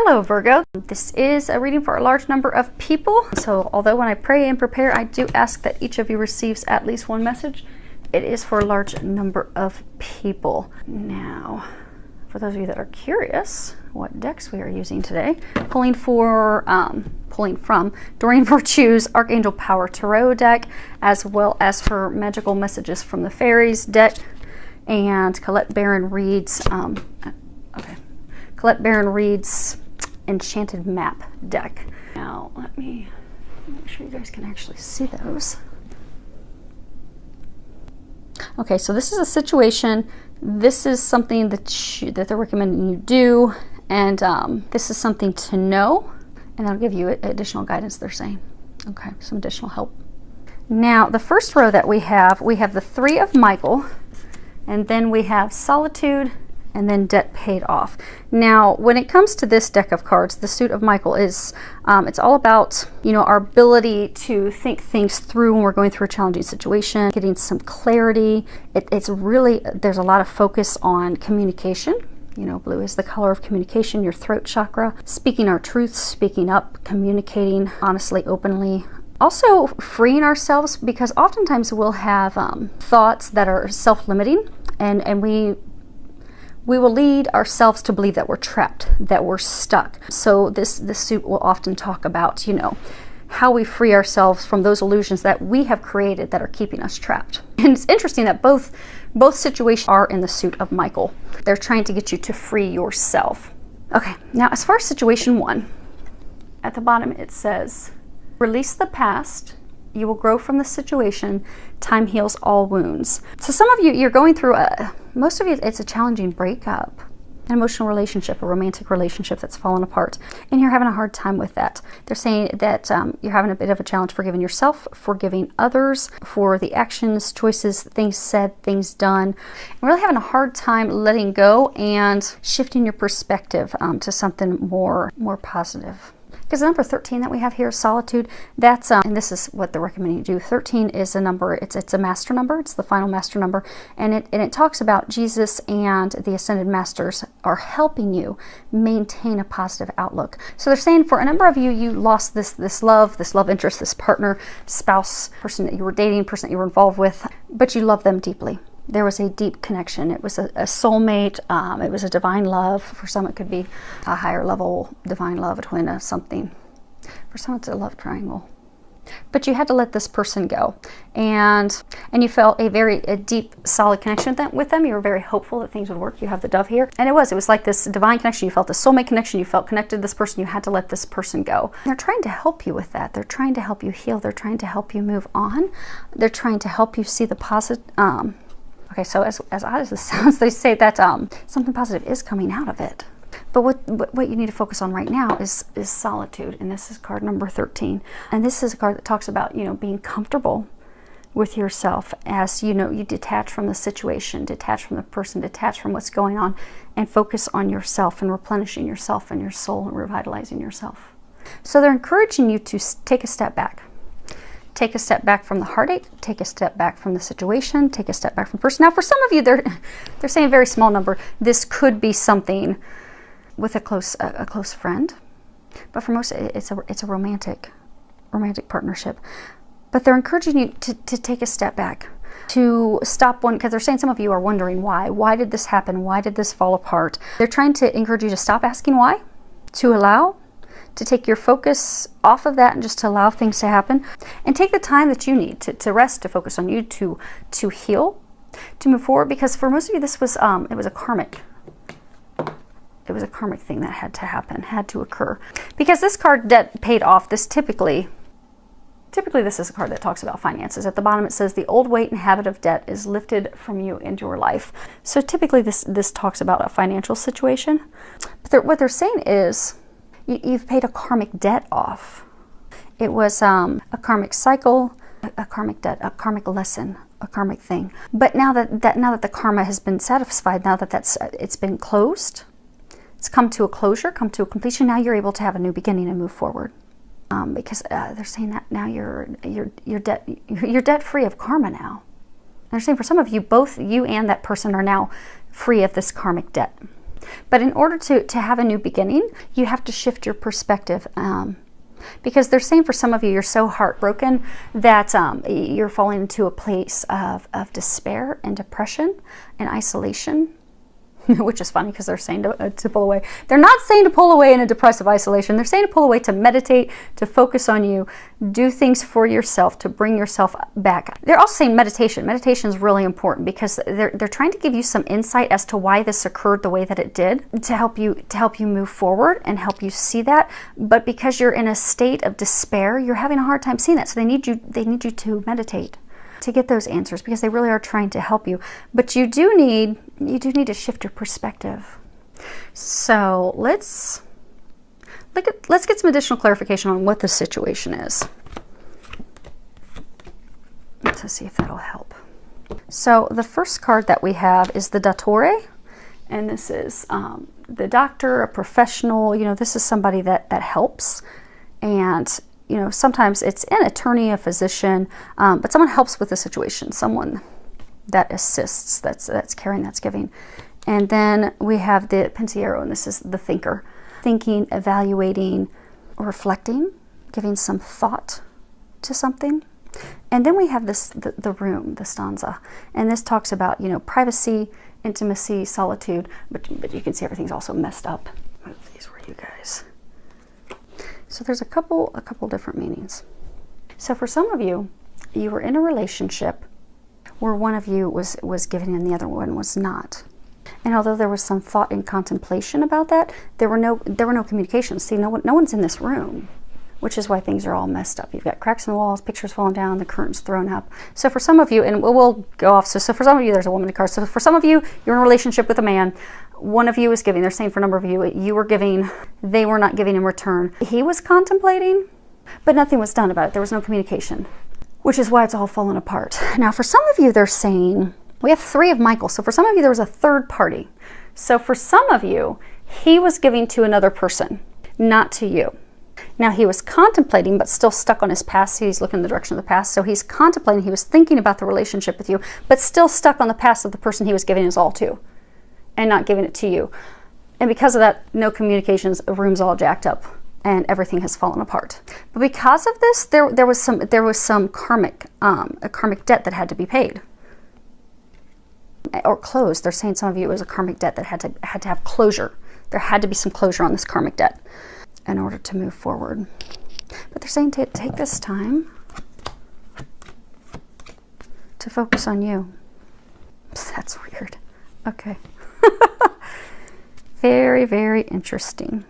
Hello Virgo, this is a reading for a large number of people. So although when I pray and prepare, I do ask that each of you receives at least one message, it is for a large number of people. Now, for those of you that are curious what decks we are using today, pulling from Doreen Virtue's Archangel Power Tarot deck, as well as her Magical Messages from the Fairies deck, and Colette Baron Reed's Enchanted Map deck. Now let me make sure you guys can actually see those. Okay, so this is a situation. This is something that they're recommending you do, and this is something to know, and that'll give you additional guidance, they're saying. Okay, some additional help. Now, the first row that we have the Three of Michael, and then we have Solitude, and then Debt Paid Off. Now, when it comes to this deck of cards, the Suit of Michael is, it's all about, you know, our ability to think things through when we're going through a challenging situation, getting some clarity. It's really, there's a lot of focus on communication. You know, blue is the color of communication, your throat chakra, speaking our truths, speaking up, communicating honestly, openly. Also freeing ourselves, because oftentimes we'll have thoughts that are self-limiting, and we will lead ourselves to believe that we're trapped, that we're stuck. So this suit will often talk about, you know, how we free ourselves from those illusions that we have created that are keeping us trapped. And it's interesting that both situations are in the Suit of Michael. They're trying to get you to free yourself. Okay, now as far as situation one, at the bottom it says, release the past. You will grow from the situation. Time heals all wounds. So some of you, you're going through most of you, it's a challenging breakup, an emotional relationship, a romantic relationship that's fallen apart, and you're having a hard time with that. They're saying that you're having a bit of a challenge forgiving yourself, forgiving others for the actions, choices, things said, things done. You're really having a hard time letting go and shifting your perspective to something more positive. Because the number 13 that we have here, Solitude, that's, and this is what they're recommending you do. 13 is a number, it's a master number, it's the final master number, and it talks about Jesus and the Ascended Masters are helping you maintain a positive outlook. So they're saying for a number of you, you lost this love interest, this partner, spouse, person that you were dating, person that you were involved with, but you love them deeply. There was a deep connection. It was a soulmate. It was a divine love. For some, it could be a higher level divine love, a twin, something. For some, it's a love triangle. But you had to let this person go, and you felt a deep, solid connection with them. You were very hopeful that things would work. You have the Dove here, and it was like this divine connection. You felt the soulmate connection. You felt connected to this person. You had to let this person go. And they're trying to help you with that. They're trying to help you heal. They're trying to help you move on. They're trying to help you see the positive. Okay, so as odd as this sounds, they say that something positive is coming out of it. But what you need to focus on right now is solitude, and this is card number 13. And this is a card that talks about, you know, being comfortable with yourself as, you know, you detach from the situation, detach from the person, detach from what's going on, and focus on yourself and replenishing yourself and your soul and revitalizing yourself. So they're encouraging you to take a step back. Take a step back from the heartache, take a step back from the situation, take a step back from the person. Now, for some of you, they're saying a very small number. This could be something with a close friend, but for most, it's a romantic partnership. But they're encouraging you to take a step back, to stop one, because they're saying some of you are wondering why. Why did this happen? Why did this fall apart? They're trying to encourage you to stop asking why, to allow, to take your focus off of that and just to allow things to happen, and take the time that you need to rest, to focus on you, to heal, to move forward. Because for most of you, this was it was a karmic thing that had to happen, had to occur. Because this card, Debt Paid Off, this typically this is a card that talks about finances. At the bottom it says the old weight and habit of debt is lifted from you into your life. So typically this talks about a financial situation. But what they're saying is, you've paid a karmic debt off. It was a karmic cycle, a karmic debt, a karmic lesson, a karmic thing. But now that the karma has been satisfied, now that it's been closed, it's come to a closure, come to a completion. Now you're able to have a new beginning and move forward. Because they're saying that now you're debt free of karma now. They're saying for some of you, both you and that person are now free of this karmic debt. But in order to have a new beginning, you have to shift your perspective. Because they're saying for some of you, you're so heartbroken that you're falling into a place of despair and depression and isolation, which is funny because they're saying to pull away. They're not saying to pull away in a depressive isolation. They're saying to pull away, to meditate, to focus on you, do things for yourself, to bring yourself back. They're also saying meditation. Meditation is really important because they're trying to give you some insight as to why this occurred the way that it did, to help you move forward and help you see that. But because you're in a state of despair, you're having a hard time seeing that. So they need you to meditate to get those answers, because they really are trying to help you. But you do need to shift your perspective. So let's get some additional clarification on what the situation is. Let's see if that'll help. So the first card that we have is the Dattore, and this is the doctor, a professional. You know, this is somebody that helps, and you know, sometimes it's an attorney, a physician, but someone helps with the situation, someone that assists, that's caring, that's giving. And then we have the Pensiero, and this is the thinker, thinking, evaluating, reflecting, giving some thought to something. And then we have this, the room, the stanza, and this talks about, you know, privacy, intimacy, solitude, but you can see everything's also messed up. Move these for you guys. So there's a couple different meanings. So for some of you, you were in a relationship where one of you was giving and the other one was not. And although there was some thought and contemplation about that, there were no communications. See, no one's in this room, which is why things are all messed up. You've got cracks in the walls, pictures falling down, the curtains thrown up. So for some of you, and we'll go off. So for some of you, there's a woman in the car. So for some of you, you're in a relationship with a man. One of you is giving. They're saying for a number of you, you were giving, they were not giving in return. He was contemplating, but nothing was done about it. There was no communication, which is why it's all fallen apart. Now, for some of you, they're saying, we have 3 of Michael. So for some of you, there was a third party. So for some of you, he was giving to another person, not to you. Now, he was contemplating, but still stuck on his past. He's looking in the direction of the past. So he's contemplating, he was thinking about the relationship with you, but still stuck on the past of the person he was giving his all to, and not giving it to you. And because of that, no communications, the room's all jacked up, and everything has fallen apart. But because of this, there was some karmic, a karmic debt that had to be paid. Or closed. They're saying some of you it was a karmic debt that had to have closure. There had to be some closure on this karmic debt in order to move forward. But they're saying to take this time to focus on you. That's weird. Okay. Very, very interesting.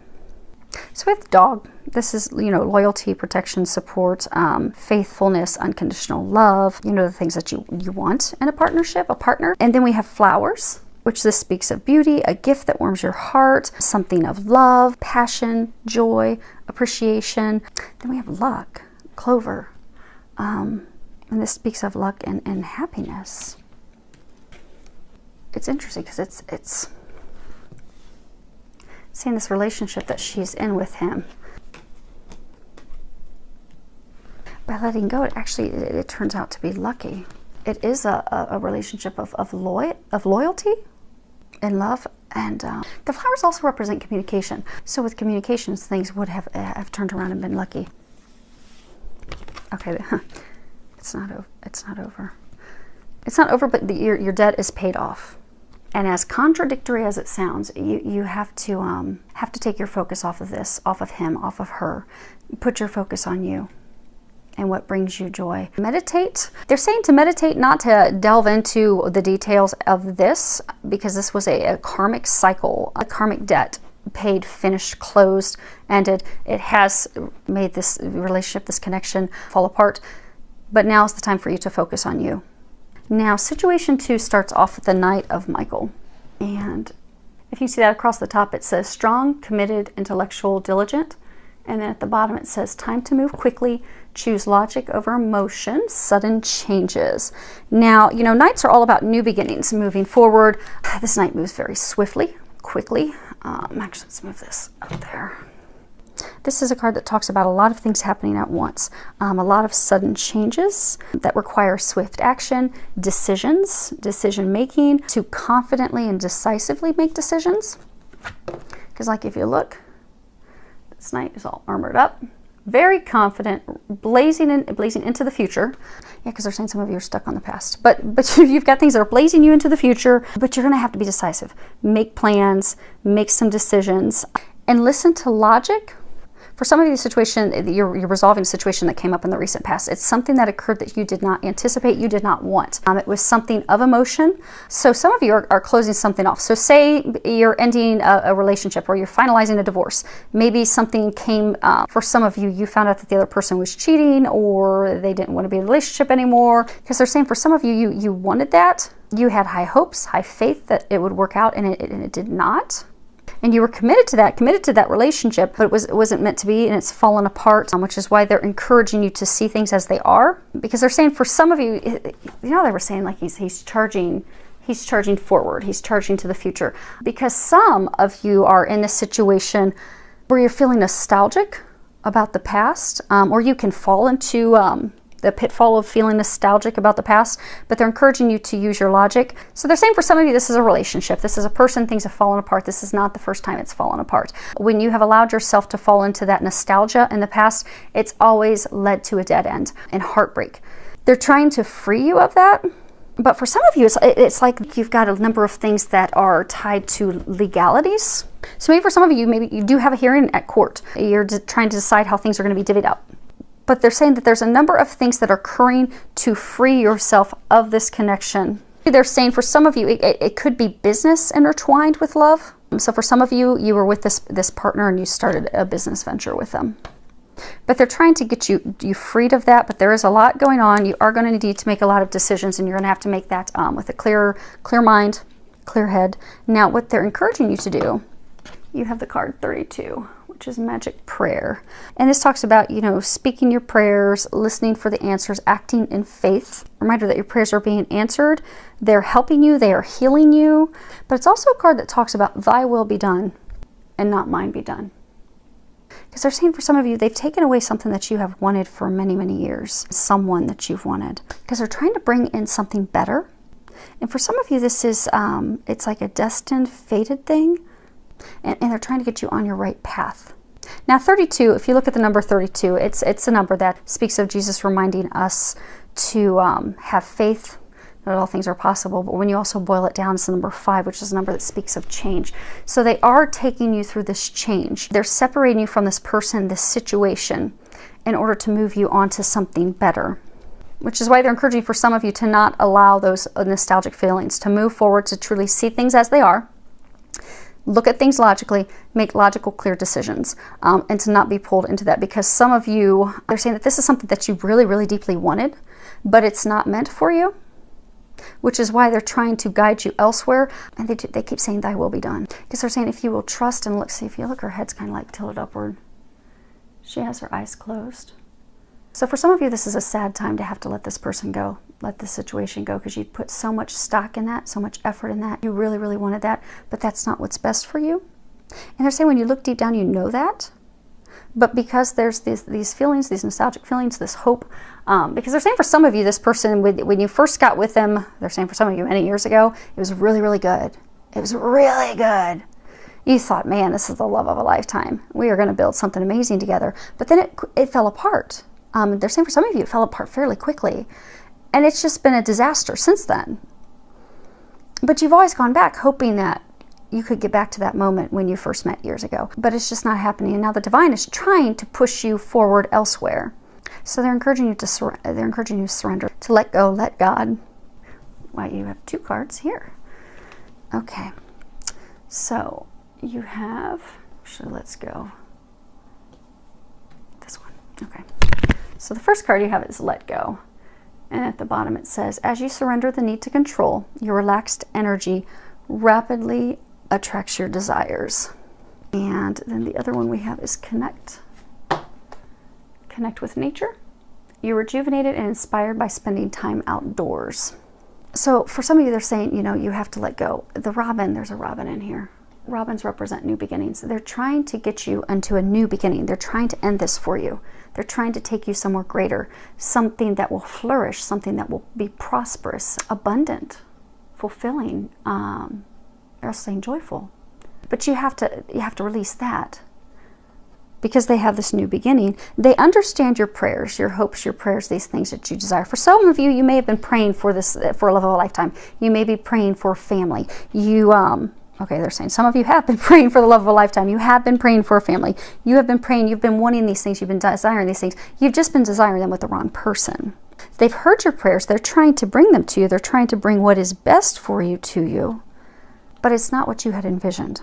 So with dog, this is, you know, loyalty, protection, support, faithfulness, unconditional love, you know, the things that you want in a partnership, a partner. And then we have flowers, which this speaks of beauty, a gift that warms your heart, something of love, passion, joy, appreciation. Then we have luck, clover, and this speaks of luck and happiness. It's interesting because it's seeing this relationship that she's in with him. By letting go, it turns out to be lucky. It is a relationship of loyalty and love, and the flowers also represent communication. So with communications, things would have turned around and been lucky. Okay, it's not over. It's not over. It's not over, but your debt is paid off. And as contradictory as it sounds, you have to take your focus off of this, off of him, off of her. Put your focus on you and what brings you joy. Meditate. They're saying to meditate, not to delve into the details of this, because this was a karmic cycle, a karmic debt, paid, finished, closed, ended. It has made this relationship, this connection fall apart. But now is the time for you to focus on you. Now, situation 2 starts off with the Knight of Michael. And if you see that across the top, it says strong, committed, intellectual, diligent. And then at the bottom, it says time to move quickly, choose logic over emotion, sudden changes. Now, you know, Knights are all about new beginnings, moving forward. This Knight moves very swiftly, quickly. Actually, let's move this up there. This is a card that talks about a lot of things happening at once. A lot of sudden changes that require swift action, decisions, decision making, to confidently and decisively make decisions. Because like if you look, this knight is all armored up, very confident, blazing into the future. Yeah, because they're saying some of you are stuck on the past. But you've got things that are blazing you into the future, but you're going to have to be decisive. Make plans, make some decisions, and listen to logic. For some of you, the situation, you're resolving a situation that came up in the recent past. It's something that occurred that you did not anticipate, you did not want. It was something of emotion. So some of you are closing something off. So say you're ending a relationship or you're finalizing a divorce. Maybe something came, for some of you, you found out that the other person was cheating or they didn't want to be in a relationship anymore. Because they're saying for some of you, you wanted that. You had high hopes, high faith that it would work out, and it did not. And you were committed to that relationship, but it wasn't meant to be, and it's fallen apart, which is why they're encouraging you to see things as they are. Because they're saying for some of you, you know, they were saying like he's charging forward, he's charging to the future. Because some of you are in a situation where you're feeling nostalgic about the past, or you can fall into the pitfall of feeling nostalgic about the past, but they're encouraging you to use your logic. So they're saying for some of you, this is a relationship. This is a person, things have fallen apart. This is not the first time it's fallen apart. When you have allowed yourself to fall into that nostalgia in the past, it's always led to a dead end and heartbreak. They're trying to free you of that. But for some of you, it's like you've got a number of things that are tied to legalities. So maybe for some of you, maybe you do have a hearing at court. You're trying to decide how things are going to be divvied up. But they're saying that there's a number of things that are occurring to free yourself of this connection. They're saying for some of you, it could be business intertwined with love. So for some of you, you were with this partner and you started a business venture with them. But they're trying to get you freed of that, but there is a lot going on. You are going to need to make a lot of decisions, and you're going to have to make that with a clear mind, clear head. Now, what they're encouraging you to do, you have the card 32. Which is magic prayer. And this talks about, you know, speaking your prayers, listening for the answers, acting in faith. Reminder that your prayers are being answered. They're helping you. They are healing you. But it's also a card that talks about thy will be done and not mine be done. Because they're saying for some of you, they've taken away something that you have wanted for many, many years. Someone that you've wanted. Because they're trying to bring in something better. And for some of you, this is, it's like a destined, fated thing. And they're trying to get you on your right path. Now 32, if you look at the number 32, it's a number that speaks of Jesus reminding us to have faith that all things are possible. But when you also boil it down, it's the number 5, which is a number that speaks of change. So they are taking you through this change. They're separating you from this person, this situation, in order to move you on to something better. Which is why they're encouraging for some of you to not allow those nostalgic feelings, to move forward, to truly see things as they are. Look at things logically, make logical, clear decisions, and to not be pulled into that. Because some of you, they're saying that this is something that you really, really deeply wanted, but it's not meant for you, which is why they're trying to guide you elsewhere. And they keep saying, thy will be done. Because they're saying if you will trust and look, see, if you look, her head's kind of like tilted upward. She has her eyes closed. So for some of you, this is a sad time to have to let this person go, let the situation go, because you put so much stock in that, so much effort in that. You really, really wanted that, but that's not what's best for you. And they're saying when you look deep down, you know that. But because there's these feelings, these nostalgic feelings, this hope, because they're saying for some of you, this person, when you first got with them, they're saying for some of you many years ago, it was really, really good. It was really good. You thought, man, this is the love of a lifetime. We are going to build something amazing together. But then it fell apart. They're saying for some of you, it fell apart fairly quickly. And it's just been a disaster since then. But you've always gone back hoping that you could get back to that moment when you first met years ago. But it's just not happening. And now the divine is trying to push you forward elsewhere. So they're encouraging you to surrender, to let go, let God. Why, you have 2 cards here. Okay. So you have, actually, let's go. This one. Okay. So the first card you have is let go. And at the bottom it says, as you surrender the need to control, your relaxed energy rapidly attracts your desires. And then the other one we have is connect. Connect with nature. You're rejuvenated and inspired by spending time outdoors. So for some of you, they're saying, you know, you have to let go. The robin, there's a robin in here. Robins represent new beginnings. They're trying to get you into a new beginning. They're trying to end this for you. They're trying to take you somewhere greater, something that will flourish, something that will be prosperous, abundant, fulfilling, they're saying joyful. But you have to release that, because they have this new beginning. They understand your prayers, your hopes, your prayers, these things that you desire. For some of you, you may have been praying for this, for a love of a lifetime. You may be praying for family. You, okay, they're saying some of you have been praying for the love of a lifetime. You have been praying for a family. You have been praying, you've been wanting these things, you've been desiring these things. You've just been desiring them with the wrong person. They've heard your prayers. They're trying to bring them to you. They're trying to bring what is best for you to you, but it's not what you had envisioned.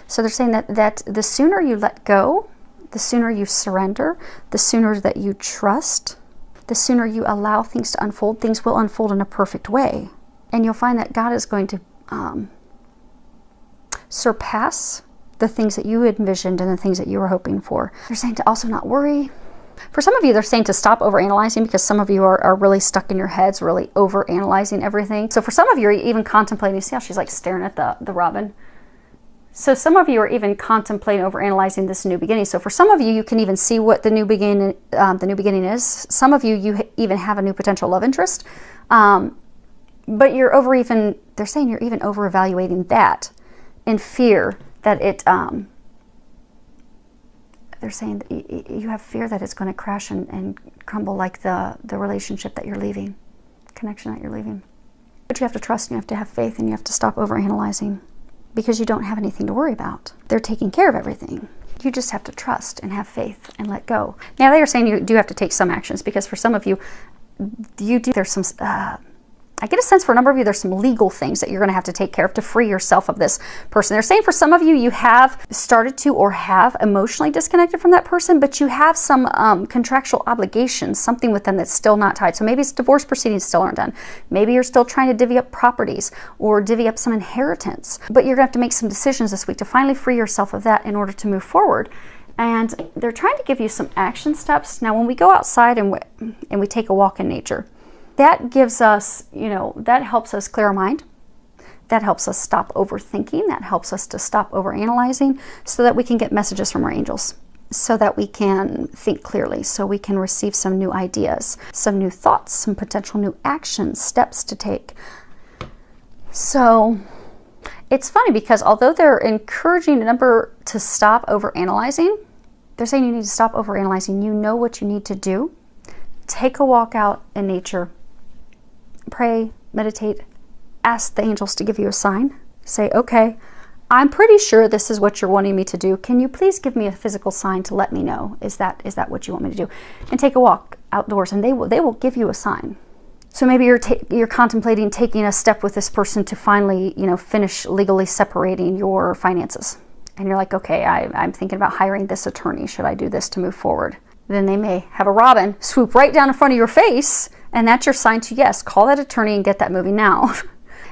So they're saying that the sooner you let go, the sooner you surrender, the sooner that you trust, the sooner you allow things to unfold, things will unfold in a perfect way. And you'll find that God is going to surpass the things that you envisioned and the things that you were hoping for. They're saying to also not worry. For some of you, they're saying to stop overanalyzing, because some of you are really stuck in your heads, really overanalyzing everything. So for some of you, are even contemplating, see how she's like staring at the robin? So some of you are even contemplating overanalyzing this new beginning. So for some of you, you can even see what the new beginning is. Some of you, even have a new potential love interest. But they're saying you're even over evaluating that in fear that it, they're saying that you have fear that it's going to crash and crumble, like the relationship that you're leaving, connection that you're leaving. But you have to trust, and you have to have faith, and you have to stop overanalyzing, because you don't have anything to worry about. They're taking care of everything. You just have to trust and have faith and let go. Now they are saying you do have to take some actions, because for some of you, there's some, I get a sense for a number of you, there's some legal things that you're going to have to take care of to free yourself of this person. They're saying for some of you, you have started to or have emotionally disconnected from that person, but you have some contractual obligations, something with them that's still not tied. So maybe it's divorce proceedings still aren't done. Maybe you're still trying to divvy up properties or divvy up some inheritance. But you're going to have to make some decisions this week to finally free yourself of that in order to move forward. And they're trying to give you some action steps. Now, when we go outside and we take a walk in nature, that gives us, that helps us clear our mind. That helps us stop overthinking. That helps us to stop overanalyzing, so that we can get messages from our angels, so that we can think clearly, so we can receive some new ideas, some new thoughts, some potential new actions, steps to take. So it's funny, because although they're encouraging a number to stop overanalyzing, they're saying you need to stop overanalyzing. You know what you need to do. Take a walk out in nature. Pray, meditate, ask the angels to give you a sign. Say, okay, I'm pretty sure this is what you're wanting me to do. Can you please give me a physical sign to let me know? Is that what you want me to do? And take a walk outdoors, and they will give you a sign. So maybe you're contemplating taking a step with this person to finally, finish legally separating your finances. And you're like, okay, I'm thinking about hiring this attorney. Should I do this to move forward? Then they may have a robin swoop right down in front of your face, and that's your sign to, yes, call that attorney and get that moving now.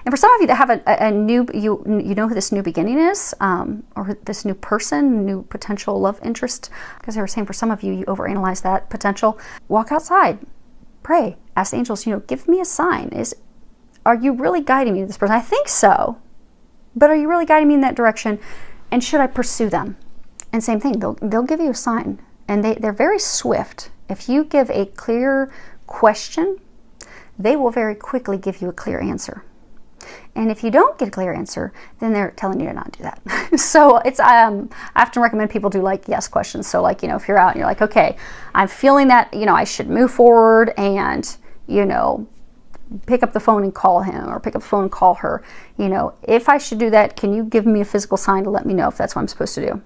And for some of you that have a new, you know who this new beginning is, or this new person, new potential love interest, because they were saying for some of you, you overanalyze that potential. Walk outside, pray, ask the angels, give me a sign. Are you really guiding me to this person? I think so, but are you really guiding me in that direction? And should I pursue them? And same thing, they'll give you a sign. And they're very swift. If you give a clear question, they will very quickly give you a clear answer. And if you don't get a clear answer, then they're telling you to not do that. So it's I often recommend people do like yes questions. So like, if you're out and you're like, okay, I'm feeling that, I should move forward and, pick up the phone and call him, or pick up the phone and call her. If I should do that, can you give me a physical sign to let me know if that's what I'm supposed to do?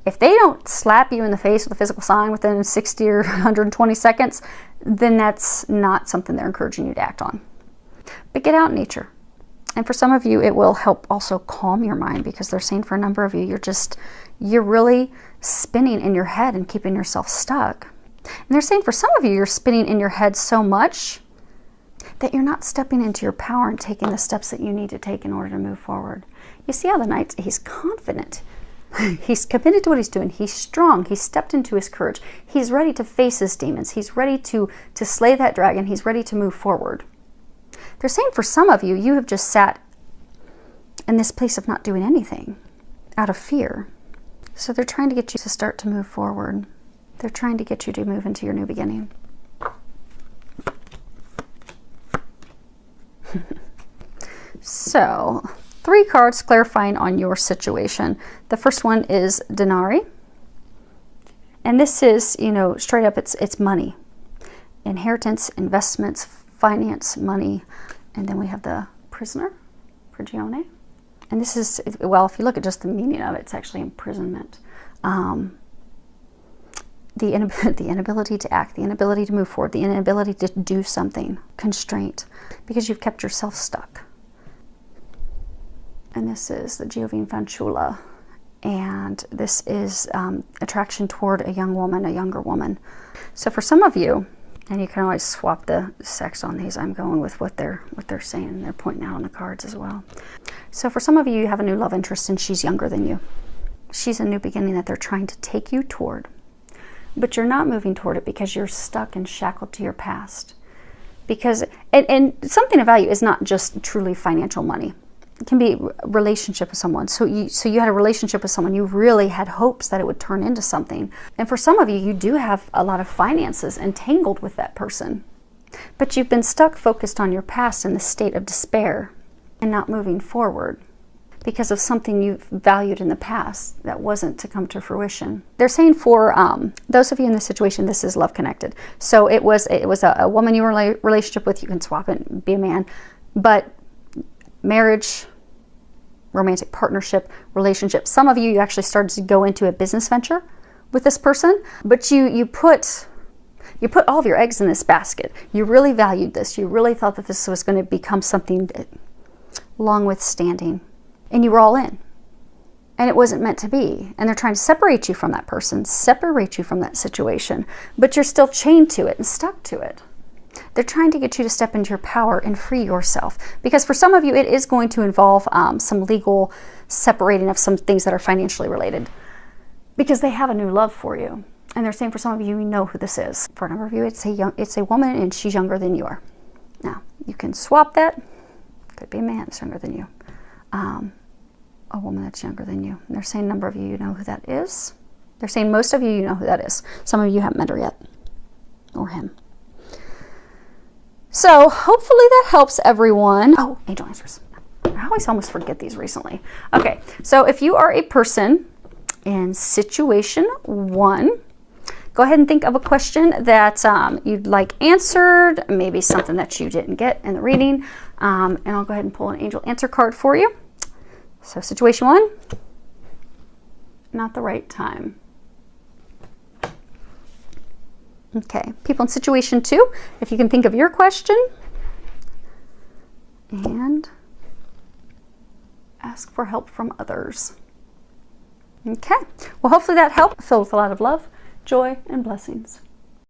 If they don't slap you in the face with a physical sign within 60 or 120 seconds, then that's not something they're encouraging you to act on. But get out in nature. And for some of you, it will help also calm your mind, because they're saying for a number of you, you're really spinning in your head and keeping yourself stuck. And they're saying for some of you, you're spinning in your head so much that you're not stepping into your power and taking the steps that you need to take in order to move forward. You see how the Knight, he's confident. He's committed to what he's doing. He's strong. He's stepped into his courage. He's ready to face his demons. He's ready to slay that dragon. He's ready to move forward. They're saying for some of you, you have just sat in this place of not doing anything out of fear. So they're trying to get you to start to move forward. They're trying to get you to move into your new beginning. So 3 cards clarifying on your situation. The first one is Denari. And this is, you know, straight up, it's money. Inheritance, investments, finance, money. And then we have the Prisoner, Prigione. And this is, well, if you look at just the meaning of it, it's actually imprisonment. The inability to act, the inability to move forward, the inability to do something, constraint, because you've kept yourself stuck. And this is the Giovine Fanciulla. And this is attraction toward a young woman, a younger woman. So for some of you, and you can always swap the sex on these, I'm going with what they're saying, and they're pointing out on the cards as well. So for some of you, you have a new love interest and she's younger than you. She's a new beginning that they're trying to take you toward. But you're not moving toward it because you're stuck and shackled to your past. Because, and something of value is not just truly financial money. It can be a relationship with someone. So you had a relationship with someone. You really had hopes that it would turn into something. And for some of you, you do have a lot of finances entangled with that person. But you've been stuck focused on your past in the state of despair and not moving forward because of something you valued in the past that wasn't to come to fruition. They're saying for those of you in this situation, this is love connected. So it was a woman you were in a relationship with. You can swap it and be a man. But marriage, romantic partnership, relationship. Some of you actually started to go into a business venture with this person, but you put all of your eggs in this basket. You really valued this. You really thought that this was going to become something long withstanding. And you were all in. And it wasn't meant to be. And they're trying to separate you from that person, separate you from that situation. But you're still chained to it and stuck to it. They're trying to get you to step into your power and free yourself. Because for some of you, it is going to involve some legal separating of some things that are financially related. Because they have a new love for you. And they're saying for some of you, you know who this is. For a number of you, it's a woman and she's younger than you are. Now, you can swap that. Could be a man that's younger than you. A woman that's younger than you. And they're saying a number of you know who that is. They're saying most of you know who that is. Some of you haven't met her yet. Or him. So hopefully that helps everyone. Oh, angel answers. I always almost forget these recently. Okay, so if you are a person in situation 1, go ahead and think of a question that you'd like answered, maybe something that you didn't get in the reading, and I'll go ahead and pull an angel answer card for you. So situation 1, not the right time. Okay, people in situation 2, if you can think of your question and ask for help from others. Okay, well hopefully that helped. Filled with a lot of love, joy, and blessings.